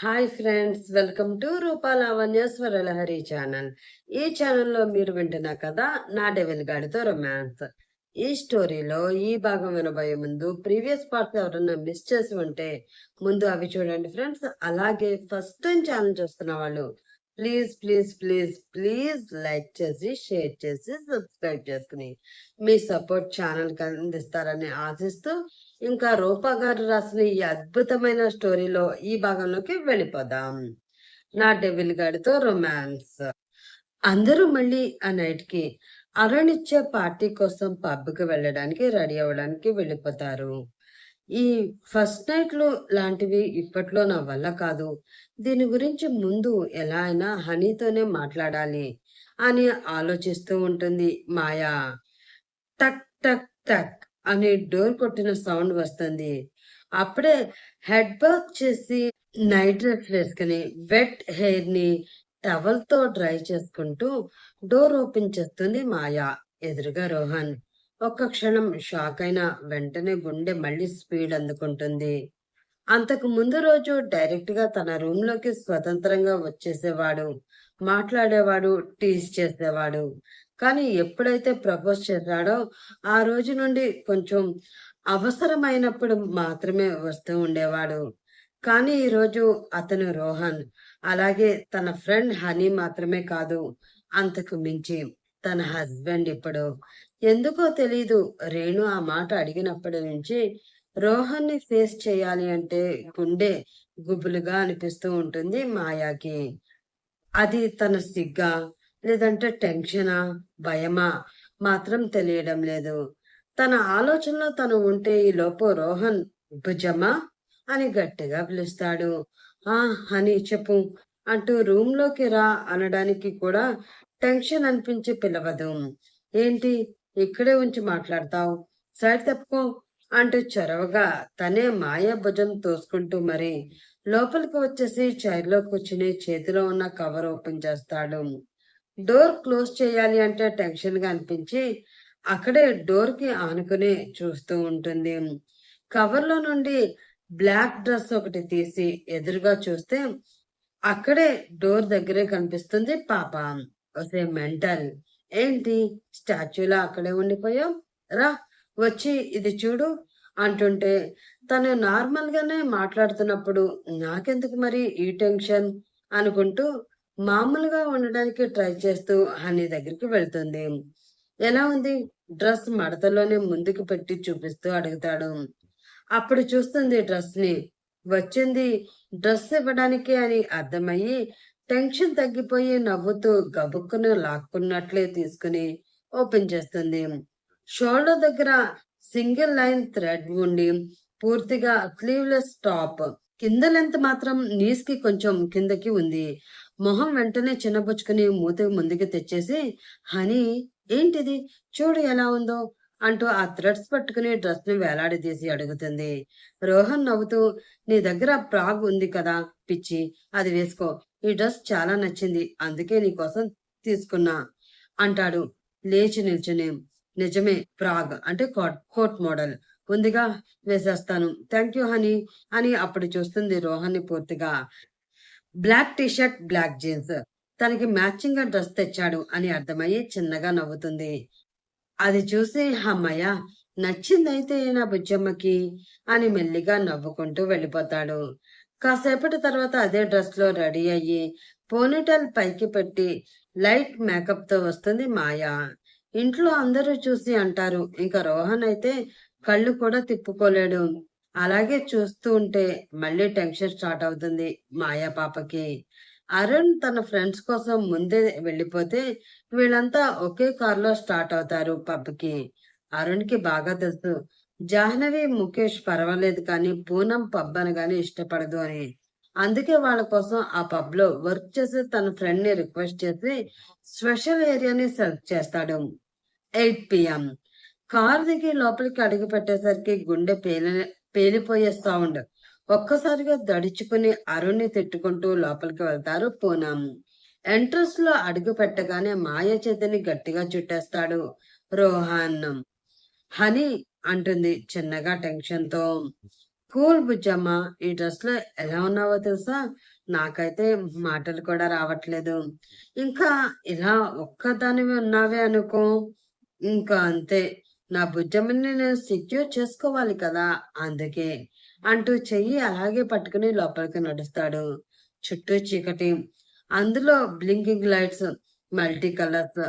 Hi friends, welcome to Roopa Lavanya Swaralahari channel. ఈ ఛానల్లో మీరు వింటున్న కథ నా డెవిల్ గాడితో రొమాన్స్. ఈ స్టోరీలో ఈ భాగం వినబోయే ముందు ప్రీవియస్ పార్ట్స్ ఎవరన్నా మిస్ చేసి ఉంటే ముందు అవి చూడండి ఫ్రెండ్స్. అలాగే ఫస్ట్ టైం ఛానల్ చూస్తున్న వాళ్ళు please please please please like చేసి, షేర్ చేసి, సబ్స్క్రైబ్ చేసుకుని మీ సపోర్ట్ ఛానల్కి అందిస్తారని ఆశిస్తూ ఇంకా రూపా గారు రాసిన ఈ అద్భుతమైన స్టోరీలో ఈ భాగంలోకి వెళ్ళిపోదాం. నా డెవిల్ గాడితో రొమాన్స్. అందరూ మళ్ళీ ఆ నైట్ కి అరుణ్ ఇచ్చే పార్టీ కోసం పబ్ కి వెళ్ళడానికి రెడీ అవ్వడానికి వెళ్ళిపోతారు. ఈ ఫస్ట్ నైట్లు లాంటివి ఇప్పట్లో నా వల్ల కాదు. దీని గురించి ముందు ఎలా అయినా హనీతోనే మాట్లాడాలి అని ఆలోచిస్తూ ఉంటుంది మాయా. టక్ టక్ టక్ అని డోర్ కొట్టిన సౌండ్ వస్తుంది. అప్పుడే హెడ్ బాత్ చేసి నైట్ డ్రెస్ వేసుకుని వెట్ హెయిర్ ని టవల్ తో డ్రై చేసుకుంటూ డోర్ ఓపెన్ చేస్తుంది మాయా. ఎదురుగా రోహన్. ఒక్క క్షణం షాక్ అయిన వెంటనే గుండె మళ్ళీ స్పీడ్ అందుకుంటుంది. అంతకు ముందు రోజు డైరెక్ట్ గా తన రూమ్ లోకి స్వతంత్రంగా వచ్చేసేవాడు, మాట్లాడేవాడు, టీజ్ చేసేవాడు. కానీ ఎప్పుడైతే ప్రపోజ్ చేశాడో ఆ రోజు నుండి కొంచెం అవసరమైనప్పుడు మాత్రమే వస్తూ ఉండేవాడు. కానీ ఈరోజు అతను రోహన్, అలాగే తన ఫ్రెండ్ హనీ మాత్రమే కాదు, అంతకు మించి తన హస్బెండ్. ఇప్పుడు ఎందుకో తెలీదు, రేణు ఆ మాట అడిగినప్పటి నుంచి రోహన్ ని ఫేస్ చేయాలి అంటే గుండె గుబులుగా అనిపిస్తూ ఉంటుంది మాయాకి. అది తన సిగ్గా, లేదంటే టెన్షనా, భయమా మాత్రం తెలియడం లేదు. తన ఆలోచనలో తను ఉంటే ఈ లోపు రోహన్ భుజమా అని గట్టిగా పిలుస్తాడు. ఆ హనీ చెప్పు అంటూ రూమ్ లోకి రా అనడానికి కూడా టెన్షన్ అనిపించి పిలవదు. ఏంటి ఇక్కడే ఉంచి మాట్లాడతావు, సైడ్ తప్పుకో అంటూ చొరవగా తనే మాయ భుజం తోసుకుంటూ మరి లోపలికి వచ్చేసి చైర్లో కూర్చుని చేతిలో ఉన్న కవర్ ఓపెన్ చేస్తాడు. డోర్ క్లోజ్ చేయాలి అంటే టెన్షన్ గా అనిపించి అక్కడే డోర్ కి ఆనుకుని చూస్తూ ఉంటుంది. కవర్ లో నుండి బ్లాక్ డ్రెస్ ఒకటి తీసి ఎదురుగా చూస్తే అక్కడే డోర్ దగ్గరే కనిపిస్తుంది పాప. ఒసే మెంటల్, ఏంటి స్టాచ్యూలా అక్కడే ఉండిపోయావు, రా వచ్చి ఇది చూడు అంటుంటే తను నార్మల్ గానే మాట్లాడుతున్నప్పుడు నాకెందుకు మరి ఈ టెన్షన్ అనుకుంటూ మామూలుగా ఉండడానికి ట్రై చేస్తూ హనీ దగ్గరికి వెళ్తుంది. ఎలా ఉంది డ్రెస్ మడతలోనే ముందుకు పెట్టి చూపిస్తూ అడుగుతాడు. అప్పుడు చూస్తుంది డ్రెస్ ని. వచ్చింది డ్రెస్ ఇవ్వడానికి అని అర్థమయ్యి టెన్షన్ తగ్గిపోయి నవ్వుతూ గబుక్కును లాక్కున్నట్లే తీసుకుని ఓపెన్ చేస్తుంది. షోల్డర్ దగ్గర సింగిల్ లైన్ థ్రెడ్ ఉండి పూర్తిగా స్లీవ్లెస్ టాప్, కింద లెంత్ మాత్రం నీస్ కి కొంచెం కిందకి ఉంది. మొహం వెంటనే చిన్నబుచ్చుకుని మూతి ముందుకు తెచ్చేసి హనీ ఏంటిది చూడు ఎలా ఉందో అంటూ ఆ థ్రెడ్స్ పట్టుకుని డ్రెస్ ని వేలాడదీసి అడుగుతుంది. రోహన్ నవ్వుతూ నీ దగ్గర ప్రాగ్ ఉంది కదా పిచ్చి, అది వేసుకో, ఈ డ్రెస్ చాలా నచ్చింది అందుకే నీకోసం తీసుకున్నా అంటాడు లేచి నిల్చుని. నిజమే ప్రాగ్ అంటే కోట్ మోడల్ ఉందిగా, వేసేస్తాను, థ్యాంక్ యూ హనీ అని అప్పుడు చూస్తుంది రోహన్ ని పూర్తిగా. బ్లాక్ టీషర్ట్, బ్లాక్ జీన్స్, తనకి మ్యాచింగ్ గా డ్రెస్ తెచ్చాడు అని అర్థమయ్యి చిన్నగా నవ్వుతుంది. అది చూసి అమ్మయ్య నచ్చిందైతే నా బుజ్జమ్మకి అని మెల్లిగా నవ్వుకుంటూ వెళ్ళిపోతాడు. కాసేపటి తర్వాత అదే డ్రెస్ లో రెడీ అయ్యి పోనీటెల్ పైకి పెట్టి లైట్ మేకప్ తో వస్తుంది మాయా. ఇంట్లో అందరూ చూసి అంటారు, ఇంకా రోహన్ అయితే కళ్ళు కూడా తిప్పుకోలేడు. అలాగే చూస్తూ ఉంటే మళ్ళీ టెన్షన్ స్టార్ట్ అవుతుంది మాయా పాపకి. అరుణ్ తన ఫ్రెండ్స్ కోసం ముందే వెళ్ళిపోతే వీళ్ళంతా ఒకే కారులో స్టార్ట్ అవుతారు పబ్ కి. అరుణ్ కి బాగా తెలుసు జాహ్నవి ముఖేష్ పర్వాలేదు కానీ పూనం పబ్ అనగానే ఇష్టపడదు అని. అందుకే వాళ్ళ కోసం ఆ పబ్ లో వర్క్ చేసి తన ఫ్రెండ్ ని రిక్వెస్ట్ చేసి స్పెషల్ ఏరియాని సెలెక్ట్ చేస్తాడు. 8 PM. కారు దిగి లోపలికి అడుగు పెట్టేసరికి గుండె పేలిపోయే సౌండ్. ఒక్కసారిగా దడుచుకుని అరుణ్ని తిట్టుకుంటూ లోపలికి వెళ్తారు పూనం. ఎంట్రన్స్ లో అడుగు పెట్టగానే మాయ చేతిని గట్టిగా చుట్టేస్తాడు రోహన్. హనీ అంటుంది చిన్నగా టెన్షన్ తో. కూల్ బుజ్జమ్మ, ఈ డ్రెస్ లో ఎలా ఉన్నావో తెలుసా? నాకైతే మాటలు కూడా రావట్లేదు. ఇంకా ఇలా ఒక్కదానివి ఉన్నావే అనుకో, ఇంకా అంతే. నా బుజ్జమ్మని నేను సెక్యూర్ చేసుకోవాలి కదా! అందుకే అంటూ చెయ్యి అలాగే పట్టుకుని లోపలికి నడుస్తాడు. చుట్టూ చీకటి. అందులో blinking lights, multi colours.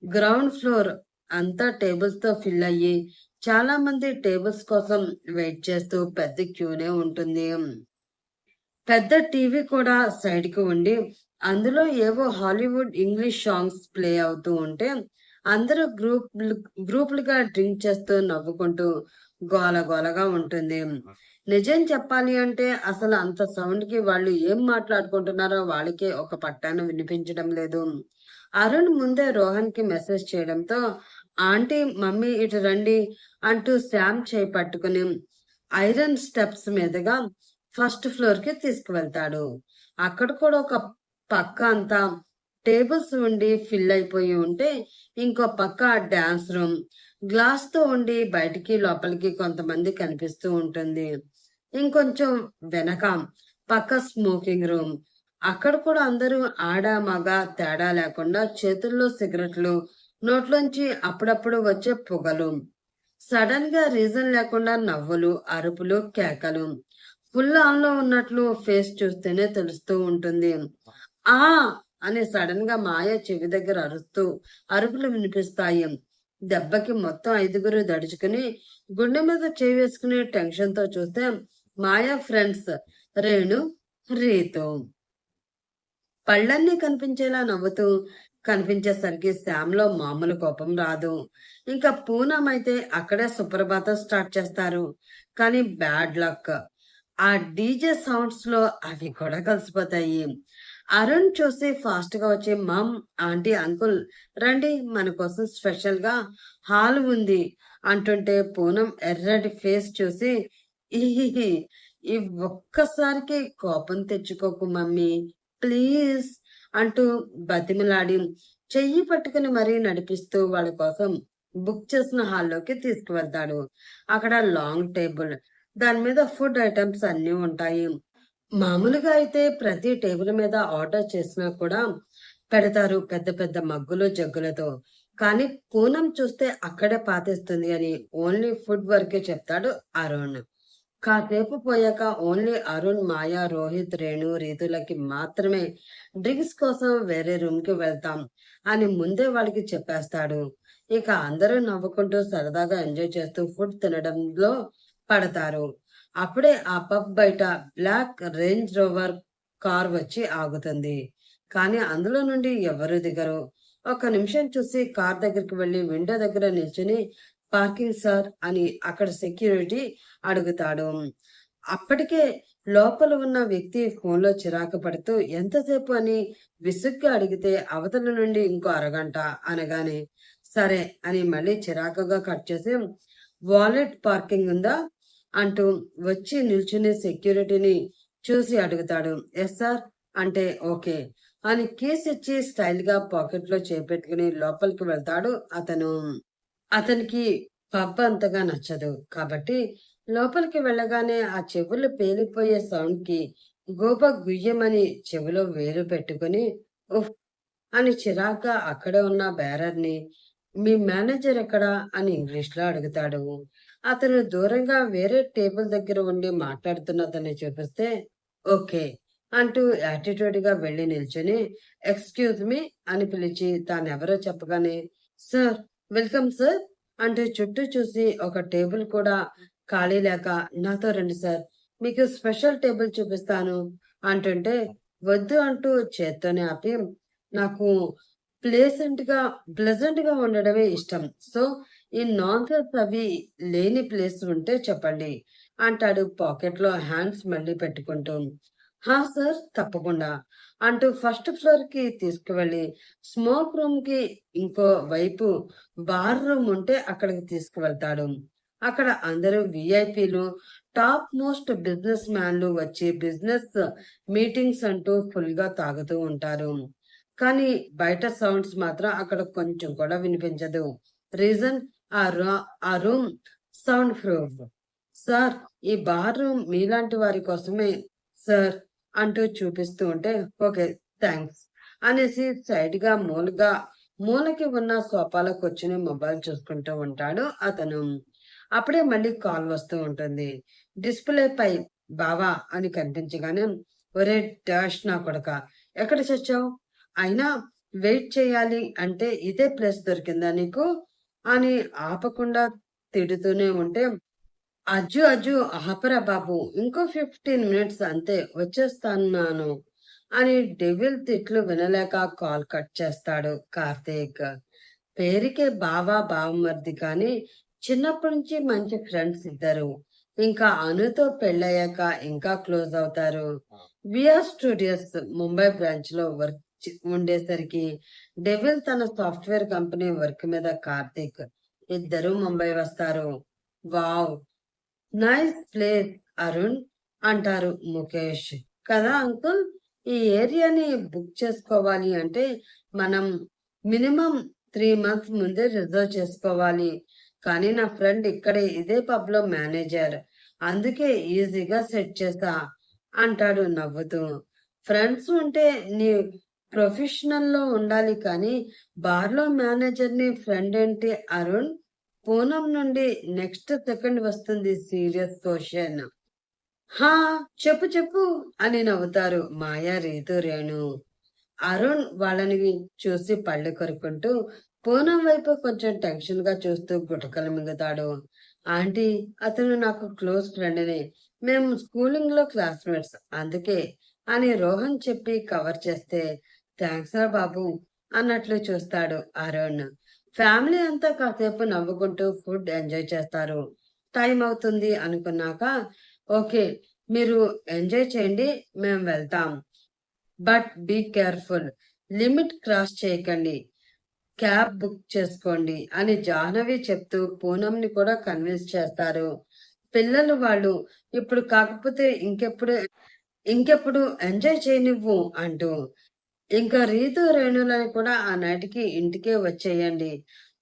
Ground floor అంతా టేబుల్స్ తో ఫిల్ అయ్యి చాలా మంది టేబుల్స్ కోసం వెయిట్ చేస్తూ పెద్ద క్యూనే ఉంటుంది. పెద్ద టీవీ కూడా సైడ్ కి ఉండి అందులో ఏవో హాలీవుడ్ ఇంగ్లీష్ సాంగ్స్ ప్లే అవుతూ ఉంటే అందరూ గ్రూపులుగా డ్రింక్ చేస్తూ నవ్వుకుంటూ గోల గోలగా ఉంటుంది. నిజం చెప్పాలి అంటే అసలు అంత సౌండ్ కి వాళ్ళు ఏం మాట్లాడుకుంటున్నారో వాళ్ళకే ఒక పట్టాన వినిపించడం లేదు. అరుణ్ ముందే రోహన్ కి మెసేజ్ చేయడంతో ఆంటీ మమ్మీ ఇటు రండి అంటూ శ్యామ్ చేయి పట్టుకుని ఐరన్ స్టెప్స్ మీదుగా ఫస్ట్ ఫ్లోర్ కి తీసుకువెళ్తాడు. అక్కడ కూడా ఒక పక్క అంతా టేబుల్స్ ఉండి ఫిల్ అయిపోయి ఉంటే ఇంకో పక్క డాన్స్ రూమ్ గ్లాస్ తో ఉండి బయటికి లోపలికి కొంతమంది కనిపిస్తూ ఉంటుంది. ఇంకొంచెం వెనక పక్క స్మోకింగ్ రూమ్. అక్కడ కూడా అందరూ ఆడ మగ తేడా లేకుండా చేతుల్లో సిగరెట్లు, నోట్లోంచి అప్పుడప్పుడు వచ్చే పొగలు, సడన్ గా రీజన్ లేకుండా నవ్వులు, అరుపులు, కేకలు. ఫుల్ ఆన్ లో ఉన్నట్లు ఫేస్ చూస్తేనే తెలుస్తూ ఉంటుంది. ఆ అని సడన్ గా మాయ చెవి దగ్గర అరుస్తూ అరుపులు వినిపిస్తాయి. దెబ్బకి మొత్తం 5గురు దడుచుకుని గుండె మీద చేయి వేసుకుని టెన్షన్ తో చూస్తే మాయా ఫ్రెండ్స్ రేణు, రీతు. పళ్ళన్నీ కనిపించేలా నవ్వుతూ కనిపించేసరికి శ్యామ్లో మామూలు కోపం రాదు. ఇంకా పూనం అయితే అక్కడే సుప్రభాతం స్టార్ట్ చేస్తారు. కానీ బ్యాడ్ లక్, ఆ డీజే సౌండ్స్ లో అవి కూడా కలిసిపోతాయి. అరుణ్ చూసి ఫాస్ట్ గా వచ్చి మమ్, ఆంటీ, అంకుల్ రండి మన కోసం స్పెషల్ గా హాల్ ఉంది అంటుంటే పూనం ఎర్రటి ఫేస్ చూసి ఈ ఈ ఒక్కసారికి కోపం తెచ్చుకోకు మమ్మీ ప్లీజ్ అంటూ బతిమలాడి చెయ్యి పట్టుకుని మరీ నడిపిస్తూ వాళ్ళ కోసం బుక్ చేసిన హాల్లోకి తీసుకువెళ్తాడు. అక్కడ లాంగ్ టేబుల్, దాని మీద ఫుడ్ ఐటమ్స్ అన్ని ఉంటాయి. మామూలుగా అయితే ప్రతి టేబుల్ మీద ఆర్డర్ చేసినా కూడా పెడతారు పెద్ద పెద్ద మగ్గులు జగ్గులతో. కానీ పూనం చూస్తే అక్కడే పాతేస్తుంది అని ఓన్లీ ఫుడ్ వరకే చెప్తాడు అరుణ్. కాసేపు పోయాక ఓన్లీ అరుణ్, మాయా, రోహిత్, రేణు, రీతులకి మాత్రమే డ్రింక్స్ కోసం వేరే రూమ్ కి వెళ్తాం అని ముందే వాళ్ళకి చెప్పేస్తాడు. ఇక అందరూ నవ్వుకుంటూ సరదాగా ఎంజాయ్ చేస్తూ ఫుడ్ తినడంలో పడతారు. అప్పుడే ఆ పబ్ బయట బ్లాక్ రేంజ్ రోవర్ కార్ వచ్చి ఆగుతుంది. కానీ అందులో నుండి ఎవరు దిగరు. ఒక నిమిషం చూసి కార్ దగ్గరికి వెళ్లి విండో దగ్గర నిల్చుని పార్కింగ్ సార్ అని అక్కడ సెక్యూరిటీ అడుగుతాడు. అప్పటికే లోపల ఉన్న వ్యక్తి ఫోన్లో చిరాకు పడుతూ ఎంతసేపు అని విసుగ్గా అడిగితే అవతల నుండి ఇంకో అరగంట అనగానే సరే అని మళ్ళీ చిరాకుగా కట్ చేసి వాలెట్ పార్కింగ్ ఉందా అంటూ వచ్చి నిల్చుని సెక్యూరిటీని చూసి అడుగుతాడు. ఎస్ సార్ అంటే ఓకే అని కీస్ ఇచ్చి స్టైల్ గా పాకెట్ లో చేపెట్టుకుని లోపలికి వెళ్తాడు అతను. అతనికి పబ్ అంతగా నచ్చదు కాబట్టి లోపలికి వెళ్ళగానే ఆ చెవులు పేలిపోయే సౌండ్ కి గోప గుయ్యమని చెవిలో వేలు పెట్టుకుని ఉఫ్ అని చిరాగ్గా అక్కడే ఉన్న బేరర్ని మీ మేనేజర్ ఎక్కడా అని ఇంగ్లీష్ లో అడుగుతాడు. అతను దూరంగా వేరే టేబుల్ దగ్గర ఉండి మాట్లాడుతున్నదని చూపిస్తే ఓకే అంటూ యాటిట్యూడ్ గా వెళ్లి నిల్చుని ఎక్స్క్యూజ్ మీ అని పిలిచి తానెవరో చెప్పగానే సార్ వెల్కమ్ సార్ అంటూ చుట్టూ చూసి ఒక టేబుల్ కూడా ఖాళీ లేక నాతో రండి సార్ మీకు స్పెషల్ టేబుల్ చూపిస్తాను అంటుంటే వద్దు అంటూ చేత్తోనే ఆపి నాకు ప్లెజెంట్ గా ఉండడమే ఇష్టం. సో ఈ నాన్ సెన్స్ అవి లేని ప్లేస్ ఉంటే చెప్పండి అంటాడు పాకెట్ లో హ్యాండ్స్ మళ్ళీ పెట్టుకుంటూ. హా సార్ తప్పకుండా అంటూ ఫస్ట్ ఫ్లోర్ కి తీసుకువెళ్ళి స్మోక్ రూమ్ కి ఇంకో వైపు బార్ రూమ్ ఉంటే అక్కడికి తీసుకువెళ్తాడు. అక్కడ అందరూ విఐపీలు, టాప్ మోస్ట్ బిజినెస్ మ్యాన్లు వచ్చి బిజినెస్ మీటింగ్స్ అంటూ ఫుల్ గా తాగుతూ ఉంటారు. కానీ బయట సౌండ్స్ మాత్రం అక్కడ కొంచెం కూడా వినిపించదు. రీజన్ ఆ రూమ్ సౌండ్ ప్రూఫ్. సార్, ఈ బార్ రూమ్ మీలాంటి వారి కోసమే సార్ అంటూ చూపిస్తూ ఉంటే, ఓకే, థ్యాంక్స్ అనేసి సైడ్‌గా మూలకి ఉన్న సోఫాలో కూర్చొని మొబైల్ చూసుకుంటూ ఉంటాడు అతను. అప్పుడే మళ్ళీ కాల్ వస్తూ ఉంటుంది. డిస్‌ప్లేపై బావా అని కనిపించగానే, ఒరేయ్ డాష్ నా కొడకా! ఎక్కడ చచ్చావు? అయినా వెయిట్ చేయాలి అంటే ఇదే ప్లేస్ దొరికిందా నీకు? అని ఆపకుండా తిడుతూనే ఉంటే, అజ్జు అజ్జు ఆపరా బాబు! ఇంకో 15 మినిట్స్ అంతే వచ్చేస్తున్నాను అని డెవిల్ తిట్లు వినలేక కాల్ కట్ చేస్తాడు కార్తీక్. పేరుకే బావమరిది కానీ చిన్నప్పటి నుంచి మంచి ఫ్రెండ్స్ ఇద్దరు. ఇంకా అనుతో పెళ్ళయ్యాక ఇంకా క్లోజ్ అవుతారు. విఆర్ స్టూడియోస్ ముంబై బ్రాంచ్ లో వర్క్ ఉండేసరికి డెవిల్ తన సాఫ్ట్వేర్ కంపెనీ వర్క్ మీద కార్తీక్ ఇద్దరు ముంబై వస్తారు. వావ్, నైస్ ప్లేస్ అరుణ్ అంటారు ముఖేష్. కదా అంకుల్, ఈ ఏరియాని బుక్ చేసుకోవాలి అంటే మనం మినిమం 3 మంత్స్ ముందే రిజర్వ్ చేసుకోవాలి. కానీ నా ఫ్రెండ్ ఇక్కడే ఇదే పబ్ లో మేనేజర్, అందుకే ఈజీగా సెట్ చేస్తా అంటాడు నవ్వుతూ. ఫ్రెండ్స్ ఉంటే నీ ప్రొఫెషనల్ లో ఉండాలి కానీ బార్లో మేనేజర్ ని ఫ్రెండ్ ఏంటి అరుణ్? పూనం నుండి నెక్స్ట్ సెకండ్ వస్తుంది సీరియస్ క్వశ్చన్. హా, చెప్పు చెప్పు అని నవ్వుతారు మాయా, రీతు, రేణు. అరుణ్ వాళ్ళని చూసి పళ్ళు కొరుకుంటూ పూనం వైపు కొంచెం టెన్షన్ గా చూస్తూ గుటకలు మింగుతాడు. ఆంటీ, అతను నాకు క్లోజ్ ఫ్రెండ్ని, మేము స్కూలింగ్ లో క్లాస్మేట్స్ అందుకే అని రోహన్ చెప్పి కవర్ చేస్తే, థ్యాంక్స్ రా బాబు అన్నట్లు చూస్తాడు అరుణ్. ఫ్యామిలీ అంతా కాసేపు నవ్వుకుంటూ ఫుడ్ ఎంజాయ్ చేస్తారు. టైం అవుతుంది అనుకున్నాక, ఓకే, మీరు ఎంజాయ్ చేయండి, మేము వెళ్తాం. But be careful, limit cross చేయకండి, క్యాబ్ బుక్ చేసుకోండి అని జాహ్నవి చెప్తూ పూనంని కూడా కన్విన్స్ చేస్తారు. పిల్లలు వాళ్ళు ఇప్పుడు కాకపోతే ఇంకెప్పుడు ఎంజాయ్ చేయనివ్వు అంటూ. ఇంకా రీతు, రేణులని కూడా ఆ నైట్కి ఇంటికే వచ్చేయండి,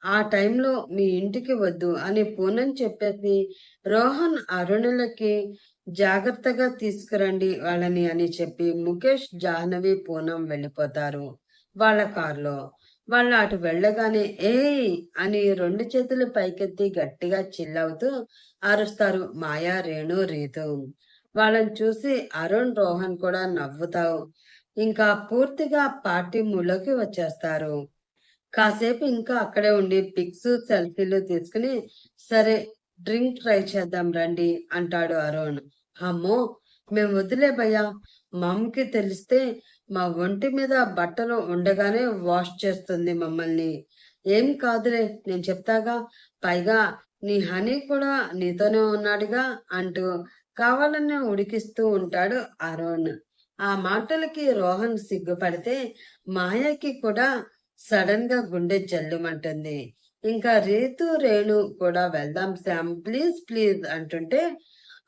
ఆ టైంలో మీ ఇంటికి వద్దు అని పూనం చెప్పేసి, రోహన్ అరుణులకి జాగ్రత్తగా తీసుకురండి వాళ్ళని అని చెప్పి ముఖేష్, జాహ్నవి, పూనం వెళ్ళిపోతారు వాళ్ళ కారులో. వాళ్ళు అటు వెళ్ళగానే ఏయ్ అని 2 చేతులు పైకెత్తి గట్టిగా చిల్లవుతూ అరుస్తారు మాయా, రేణు, రీతు. వాళ్ళని చూసి అరుణ్, రోహన్ కూడా నవ్వుతావు ఇంకా పూర్తిగా పార్టీ మూడ్‌లోకి వచ్చేస్తారు. కాసేపు ఇంకా అక్కడే ఉండి పిక్స్, సెల్ఫీలు తీసుకుని, సరే డ్రింక్ ట్రై చేద్దాం రండి అంటాడు అరుణ్. అమ్మో, మేము వద్దులే భయ్యా, మమ్మీకి తెలిస్తే మా ఒంటి మీద బట్టలు ఉండగానే వాష్ చేస్తుంది మమ్మల్ని. ఏం కాదులే, నేను చెప్తాగా, పైగా నీ హనీ కూడా నీతోనే ఉన్నాడుగా అంటూ కావాలనే ఉడికిస్తూ ఉంటాడు అరుణ్. ఆ మాటలకి రోహన్ సిగ్గుపడితే మాయకి కూడా సడన్ గా గుండె జల్లుమంటుంది. ఇంకా రీతు, రేణు కూడా వెళ్దాం శ్యామ్, ప్లీజ్ ప్లీజ్ అంటుంటే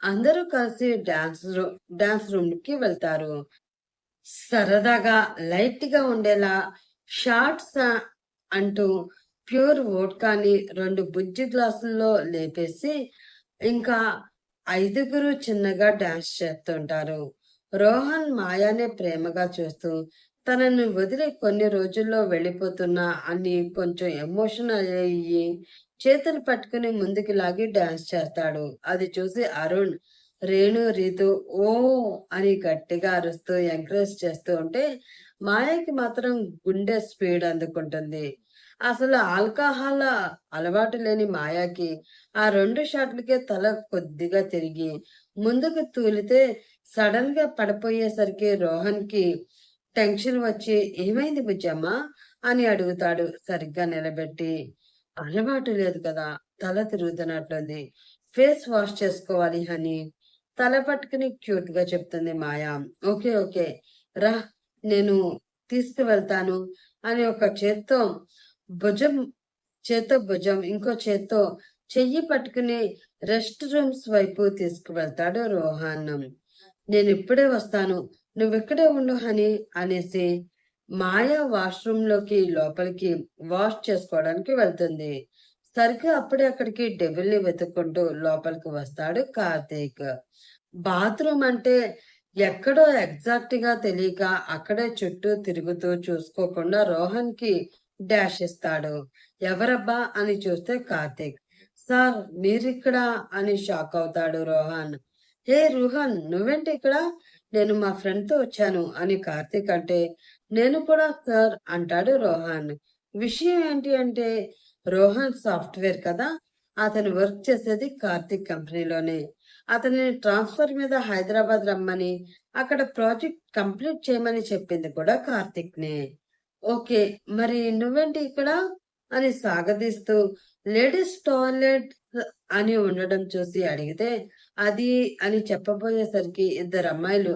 అందరూ కలిసి డాన్స్ రూమ్ కి వెళ్తారు. సరదాగా లైట్ గా ఉండేలా షార్ట్స్ అంటూ ప్యూర్ వోడ్కాని 2 బుజ్జి గ్లాసుల్లో లేపేసి ఇంకా 5గురు చిన్నగా డాన్స్ చేస్తుంటారు. రోహన్ మాయానే ప్రేమగా చూస్తూ తనని వదిలి కొన్ని రోజుల్లో వెళ్ళిపోతున్నా అని కొంచెం ఎమోషనల్ అయ్యి చేతులు పట్టుకుని ముందుకు లాగి డాన్స్ చేస్తాడు. అది చూసి అరుణ్, రేణు, రీతు ఓ అని గట్టిగా అరుస్తూ ఎంకరేజ్ చేస్తూ ఉంటే మాయకి మాత్రం గుండె స్పీడ్ అందుకుంటుంది. అసలు ఆల్కహాల్ అలవాటు లేని మాయాకి ఆ 2 షాట్లకే తల కొద్దిగా తిరిగి ముందుకు తూలితే సడన్ గా పడిపోయేసరికి రోహన్ కి టెన్షన్ వచ్చి, ఏమైంది బుజ్జమ్మ అని అడుగుతాడు సరిగ్గా నిలబెట్టి. అలవాటు లేదు కదా, తల తిరుగుతున్నట్లుంది, ఫేస్ వాష్ చేసుకోవాలి హనీ తల పట్టుకుని క్యూట్ గా చెప్తుంది మాయా. ఓకే ఓకే రా, నేను తీసుకువెళ్తాను అని ఒక భుజం భుజం ఇంకో చేత్తో చెయ్యి పట్టుకుని రెస్ట్ రూమ్స్ వైపు తీసుకువెళ్తాడు రోహన్. నేను ఇప్పుడే వస్తాను, నువ్విక్కడే ఉండు హనీ అనేసి మాయ వాష్రూమ్ లోపలికి వాష్ చేసుకోవడానికి వెళ్తుంది. సరిగ్గా అప్పుడే అక్కడికి డెవిల్‌ని వెతుక్కుంటూ లోపలికి వస్తాడు కార్తీక్. బాత్రూమ్ అంటే ఎక్కడో ఎగ్జాక్ట్‌గా తెలియక అక్కడే చుట్టూ తిరుగుతూ చూసుకోకుండా రోహన్‌కి డాష్ ఇస్తాడు. ఎవరబ్బా అని చూస్తే కార్తీక్. సార్ మీరిక్కడ అని షాక్ అవుతాడు రోహన్. హే రోహన్ నువ్వేంటి ఇక్కడ? నేను మా ఫ్రెండ్‌తో వచ్చాను అని కార్తీక్ అంటే, నేను కూడా సార్ అంటాడు రోహన్. విషయం ఏంటి అంటే రోహన్ సాఫ్ట్‌వేర్ కదా! అతను వర్క్ చేసేది కార్తీక్ కంపెనీలోనే. అతనిని ట్రాన్స్‌ఫర్ మీద హైదరాబాద్ రమ్మని, అక్కడ ప్రాజెక్ట్ కంప్లీట్ చేయమని చెప్పింది కూడా కార్తీక్‌నే. ఓకే. మరి నువ్వేంటి ఇక్కడ? అని సాగదీస్తూ లేడీస్ టాయిలెట్స్ అని ఉండడం చూసి అడిగితే, అది అని చెప్పబోయేసరికి ఇద్దరమ్మాయిలు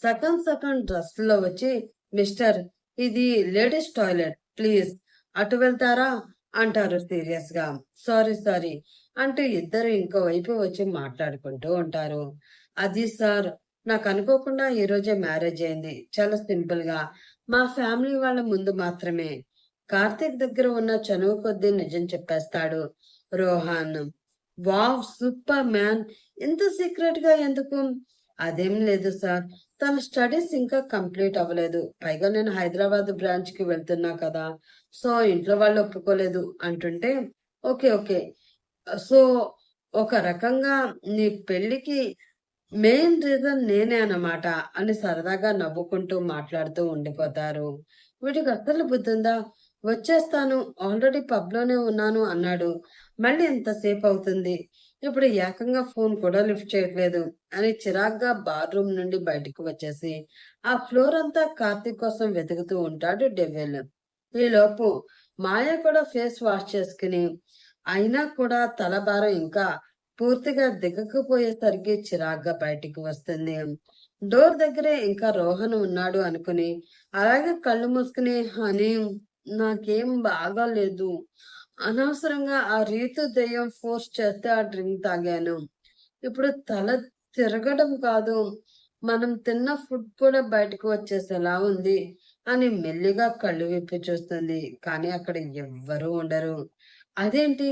సగం సగం డ్రెస్‌లో వచ్చి, మిస్టర్ ఇది లేడీస్ టాయిలెట్ ప్లీజ్ అటు వెళ్తారా? అంటారు సీరియస్‌గా. సారీ అంటూ ఇద్దరు ఇంకో వైపు వచ్చి మాట్లాడుకుంటూ ఉంటారు. అది సార్ నాకనుకోకుండా ఈరోజే మ్యారేజ్ అయింది. చాలా సింపుల్‌గా. మా ఫ్యామిలీ వాళ్ళ ముందు మాత్రమే. కార్తీక్ దగ్గర ఉన్న చనువు కొద్దీ నిజం చెప్పేస్తాడు రోహన్. వావ్! Super man! ఇంత సీక్రెట్‌గా ఎందుకు? అదేం లేదు సార్. తన స్టడీస్ ఇంకా కంప్లీట్ అవ్వలేదు. పైగా నేను హైదరాబాద్ బ్రాంచ్‌కి వెళ్తున్నా కదా! సో, ఇంట్లో వాళ్ళు ఒప్పుకోలేదు అంటుంటే, ఓకే. సో, ఒక రకంగా నీ పెళ్ళికి మెయిన్ రీజన్ నేనే అన్నమాట అని సరదాగా నవ్వుకుంటూ మాట్లాడుతూ ఉండిపోతారు. వీడికి అస్సలు బుద్ధుందా? వచ్చేస్తాను ఆల్రెడీ పబ్‌లోనే ఉన్నాను అన్నాడు. మళ్ళీ ఎంతసేపు అవుతుంది? ఇప్పుడు ఏకంగా ఫోన్ కూడా లిఫ్ట్ చేయట్లేదు అని చిరాగ్గా బాత్రూమ్ నుండి బయటికి వచ్చేసి ఆ ఫ్లోర్ అంతా కార్తీక్ కోసం వెతుకుతూ ఉంటాడు డెవిల్. ఈలోపు మాయ కూడా ఫేస్ వాష్ చేసుకుని అయినా కూడా తల భారం ఇంకా పూర్తిగా దిగకపోయేసరికి చిరాగ్గా బయటికి వస్తుంది. డోర్ దగ్గరే ఇంకా రోహన్ ఉన్నాడు అనుకుని అలాగే కళ్ళు మూసుకుని హనీ నాకేం బాగాలేదు. అనవసరంగా ఆ రీతు దెయ్యం ఫోర్స్ చేస్తే ఆ డ్రింక్ తాగాను. ఇప్పుడు తల తిరగడం కాదు, మనం తిన్న ఫుడ్ కూడా బయటకు వచ్చేసేలా ఉంది అని మెల్లిగా కళ్ళు విప్పి చూస్తుంది. కానీ అక్కడ ఎవ్వరూ ఉండరు. అదేంటి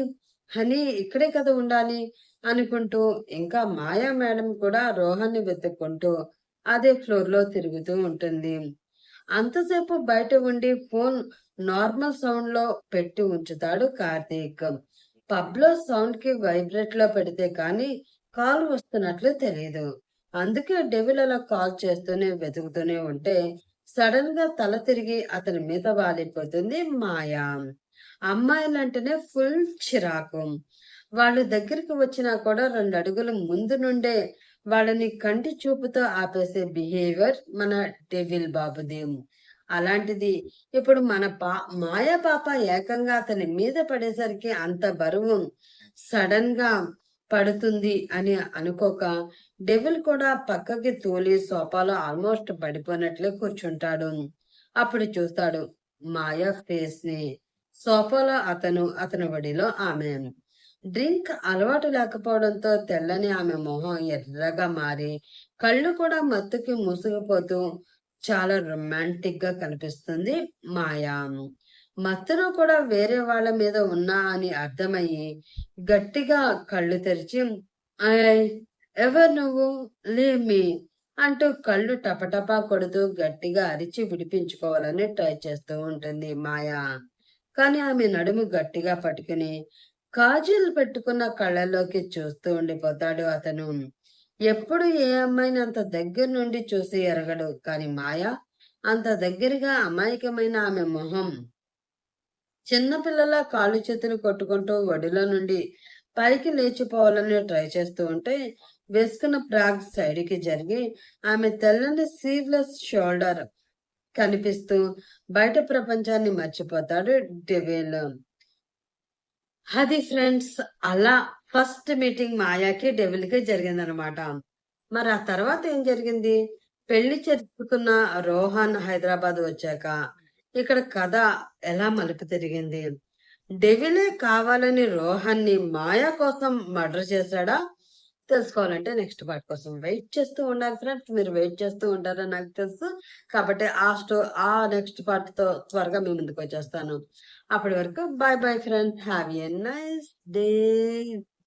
హనీ ఇక్కడే కదా ఉండాలి అనుకుంటూ ఇంకా మాయా మేడం కూడా రోహన్ని వెతుక్కుంటూ అదే ఫ్లోర్‌లో తిరుగుతూ ఉంటుంది. అంతసేపు బయట ఉండి ఫోన్ నార్మల్ సౌండ్‌లో పెట్టి ఉంచుతాడు కార్తీక్. పబ్‌లో సౌండ్‌కి వైబ్రేట్‌లో పెడితే కానీ కాల్ వస్తున్నట్లు తెలీదు. అందుకే డెవిల్ అలా కాల్ చేస్తూనే వెతుకుతూనే ఉంటే సడెన్‌గా తల తిరిగి అతని మీద వాలిపోతుంది మాయ. అమ్మాయిలంటేనే ఫుల్ చిరాకు. వాళ్ళు దగ్గరికి వచ్చినా కూడా 2 అడుగులు ముందు నుండే వాళ్ళని కంటి చూపుతో ఆపేసే బిహేవియర్ మన డెవిల్ బాబుది. అలాంటిది ఇప్పుడు మన మాయ పాప ఏకంగా అతని మీద పడేసరికి అంత బరువు సడన్‌గా పడుతుంది అని అనుకోక డెవిల్ కూడా పక్కకి తూలి సోఫాలో ఆల్మోస్ట్ పడిపోయినట్లే కూర్చుంటాడు. అప్పుడు చూస్తాడు మాయ ఫేస్‌ని. సోఫాలో అతని ఒడిలో ఆమె. డ్రింక్ అలవాటు లేకపోవడంతో తెల్లని ఆమె మొహం ఎర్రగా మారి, కళ్ళు కూడా మత్తుకి మూసుకుపోతూ చాలా రొమాంటిక్‌గా కనిపిస్తుంది మాయ. మత్తులో కూడా వేరే వాళ్ళ మీద ఉన్నా అని అర్థమయ్యి, గట్టిగా కళ్ళు తెరిచి ఆయ్ ఎవరు నువ్వు? లీవ్ మీ అంటూ కళ్ళు టపటపా కొడుతూ గట్టిగా అరిచి విడిపించుకోవాలని ట్రై చేస్తూ ఉంటుంది మాయ. కానీ ఆమె నడుము గట్టిగా పట్టుకుని కాజల్ పెట్టుకున్న కళ్ళలోకి చూస్తూ ఉండిపోతాడు అతను. ఎప్పుడు ఏ అమ్మాయిని అంత దగ్గర నుండి చూసి ఎరగడు. కానీ మాయ అంత దగ్గరగా అమాయకమైన ఆమె మొహం చిన్నపిల్లల కాళ్ళు చేతులు కొట్టుకుంటూ ఒడిలో నుండి పైకి లేచిపోవాలని ట్రై చేస్తూ ఉంటే వేసుకున్న ఫ్రాక్ సైడ్‌కి జరిగి ఆమె తెల్లని స్లీవ్‌లెస్ షోల్డర్ కనిపిస్తూ బయట ప్రపంచాన్ని మర్చిపోతాడు డెవిల్. అది ఫ్రెండ్స్ అలా ఫస్ట్ మీటింగ్ మాయాకి, డెవిల్‌కి జరిగిందనమాట. మరి ఆ తర్వాత ఏం జరిగింది? పెళ్లి చేసుకున్న రోహన్ హైదరాబాద్ వచ్చాక ఇక్కడ కథ ఎలా మలుపు తిరిగింది? డెవిలే కావాలని రోహన్‌ని మాయ కోసం మర్డర్ చేశాడా? తెలుసుకోవాలంటే నెక్స్ట్ పార్ట్ కోసం వెయిట్ చేస్తూ ఉండాలి ఫ్రెండ్స్. మీరు వెయిట్ చేస్తూ ఉంటారని నాకు తెలుసు. కాబట్టి ఆ నెక్స్ట్ పార్ట్‌తో త్వరగా మీ ముందుకొచ్చేస్తాను. అప్పటి వరకు bye bye friends. Have a nice day.